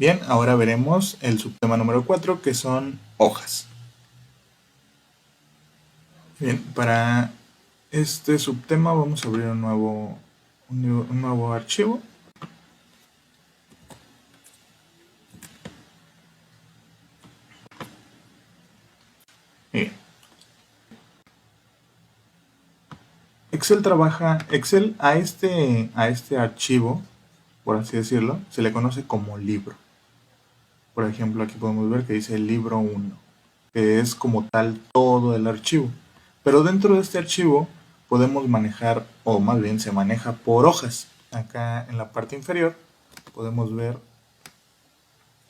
Bien, ahora veremos el subtema número 4, que son hojas. Bien, para este subtema vamos a abrir un nuevo archivo. Bien. Excel a este archivo, por así decirlo, se le conoce como libro. Por ejemplo, aquí podemos ver que dice libro 1, que es como tal todo el archivo. Pero dentro de este archivo podemos manejar, o más bien se maneja por hojas. Acá en la parte inferior podemos ver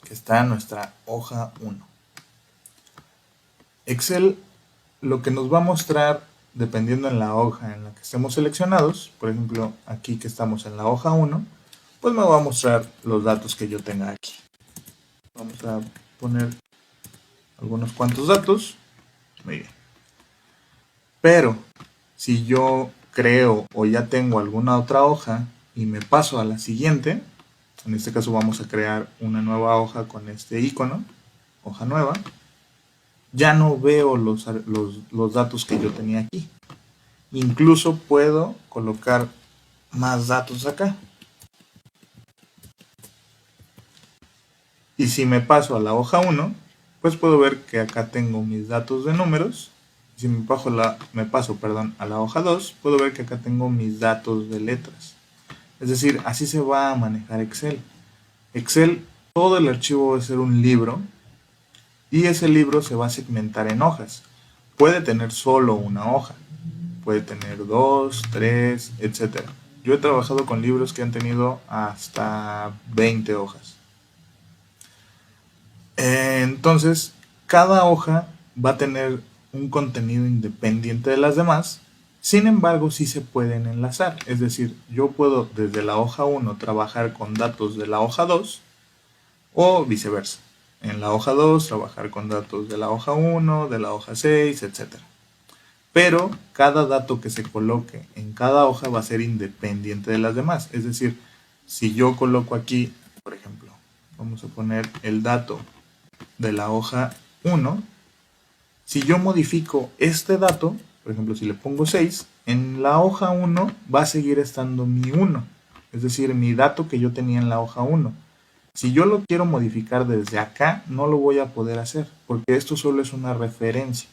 que está nuestra hoja 1. Excel lo que nos va a mostrar, dependiendo en la hoja en la que estemos seleccionados, por ejemplo, aquí que estamos en la hoja 1, pues me va a mostrar los datos que yo tenga aquí. Vamos a poner algunos cuantos datos. Muy bien. Pero si yo creo o ya tengo alguna otra hoja y me paso a la siguiente, en este caso vamos a crear una nueva hoja con este icono, hoja nueva, ya no veo los datos que yo tenía aquí. Incluso puedo colocar más datos acá. Y si me paso a la hoja 1, pues puedo ver que acá tengo mis datos de números. Si me paso a la hoja 2, puedo ver que acá tengo mis datos de letras. Es decir, así se va a manejar Excel. Excel, todo el archivo va a ser un libro y ese libro se va a segmentar en hojas. Puede tener solo una hoja, puede tener 2, 3, etc. Yo he trabajado con libros que han tenido hasta 20 hojas. Entonces, cada hoja va a tener un contenido independiente de las demás. Sin embargo, sí se pueden enlazar. Es decir, yo puedo desde la hoja 1 trabajar con datos de la hoja 2 o viceversa. En la hoja 2 trabajar con datos de la hoja 1, de la hoja 6, etc. Pero cada dato que se coloque en cada hoja va a ser independiente de las demás. Es decir, si yo coloco aquí, por ejemplo, vamos a poner el dato de la hoja 1, si yo modifico este dato, por ejemplo, si le pongo 6, en la hoja 1 va a seguir estando mi 1, es decir, mi dato que yo tenía en la hoja 1. Si yo lo quiero modificar desde acá, no lo voy a poder hacer, porque esto solo es una referencia.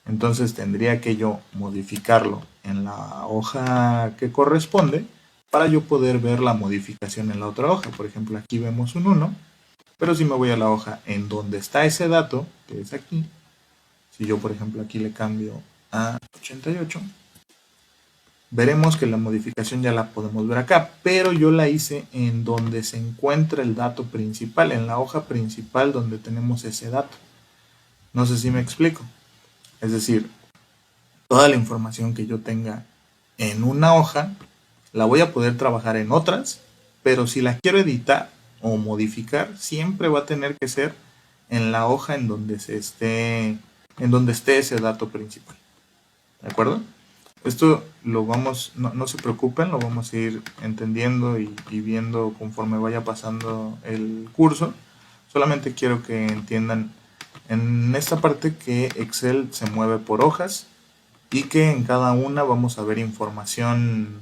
Entonces tendría que yo modificarlo en la hoja que corresponde para yo poder ver la modificación en la otra hoja. Por ejemplo, aquí vemos un 1, pero si me voy a la hoja en donde está ese dato, que es aquí, si yo por ejemplo aquí le cambio a 88, veremos que la modificación ya la podemos ver acá, pero yo la hice en donde se encuentra el dato principal, en la hoja principal donde tenemos ese dato. No sé si me explico. Es decir, toda la información que yo tenga en una hoja, la voy a poder trabajar en otras, pero si la quiero editar o modificar, siempre va a tener que ser en la hoja en donde esté ese dato principal. ¿De acuerdo? Esto lo vamos, no se preocupen, lo vamos a ir entendiendo y viendo conforme vaya pasando el curso. Solamente quiero que entiendan en esta parte que Excel se mueve por hojas y que en cada una vamos a ver información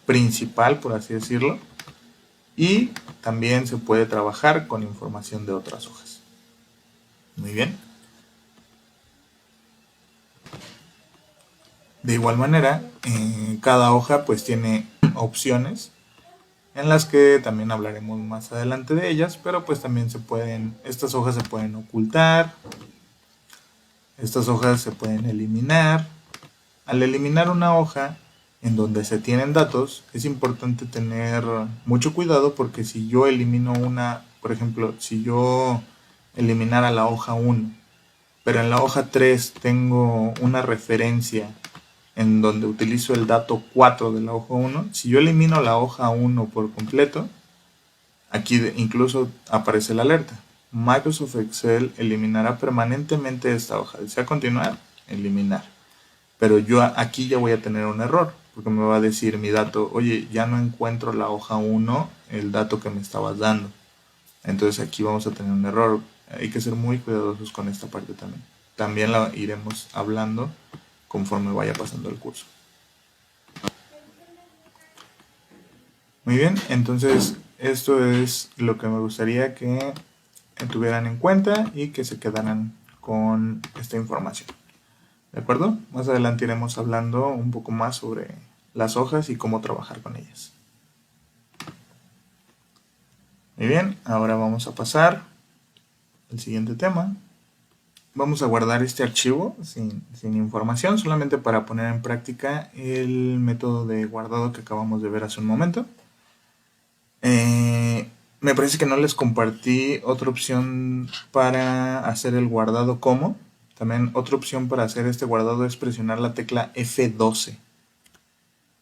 principal, por así decirlo, y también se puede trabajar con información de otras hojas. Muy bien. De igual manera, cada hoja pues tiene opciones en las que también hablaremos más adelante de ellas, pero pues también estas hojas se pueden ocultar, estas hojas se pueden eliminar. Al eliminar una hoja en donde se tienen datos, es importante tener mucho cuidado porque si yo elimino una, por ejemplo, si yo eliminara la hoja 1, pero en la hoja 3 tengo una referencia en donde utilizo el dato 4 de la hoja 1, si yo elimino la hoja 1 por completo, aquí incluso aparece la alerta. Microsoft Excel eliminará permanentemente esta hoja. ¿Desea continuar? Eliminar. Pero yo aquí ya voy a tener un error, porque me va a decir mi dato, oye, ya no encuentro la hoja 1, el dato que me estabas dando. Entonces aquí vamos a tener un error. Hay que ser muy cuidadosos con esta parte también. También la iremos hablando conforme vaya pasando el curso. Muy bien, entonces esto es lo que me gustaría que tuvieran en cuenta y que se quedaran con esta información. ¿De acuerdo? Más adelante iremos hablando un poco más sobre las hojas y cómo trabajar con ellas. Muy bien, ahora vamos a pasar al siguiente tema. Vamos a guardar este archivo sin información, solamente para poner en práctica el método de guardado que acabamos de ver hace un momento. Me parece que no les compartí otra opción para hacer el guardado como. También otra opción para hacer este guardado es presionar la tecla F12.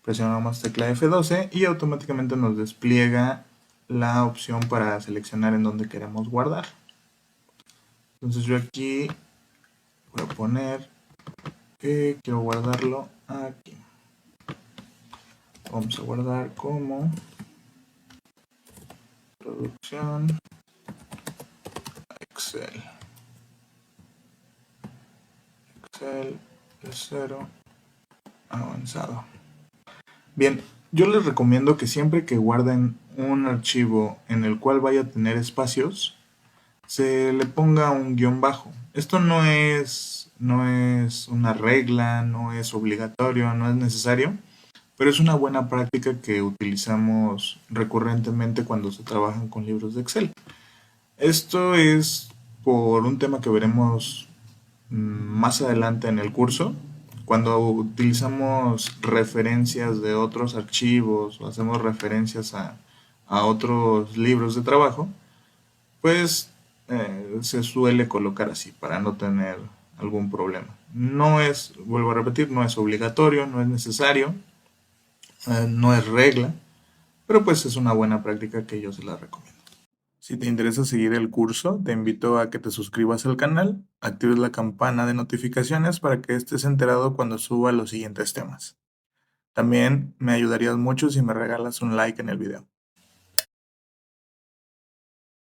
Presionamos tecla F12 y automáticamente nos despliega la opción para seleccionar en dónde queremos guardar. Entonces yo aquí voy a poner que quiero guardarlo aquí. Vamos a guardar como producción Excel. Excel de 0 avanzado. Bien, yo les recomiendo que siempre que guarden un archivo en el cual vaya a tener espacios, se le ponga un guión bajo. Esto no es una regla, no es obligatorio, no es necesario, pero es una buena práctica que utilizamos recurrentemente cuando se trabajan con libros de Excel. Esto es por un tema que veremos más adelante en el curso, cuando utilizamos referencias de otros archivos o hacemos referencias a otros libros de trabajo, pues se suele colocar así para no tener algún problema. No es, vuelvo a repetir, no es obligatorio, no es necesario, no es regla, pero pues es una buena práctica que yo se la recomiendo. Si te interesa seguir el curso, te invito a que te suscribas al canal, actives la campana de notificaciones para que estés enterado cuando suba los siguientes temas. También me ayudarías mucho si me regalas un like en el video.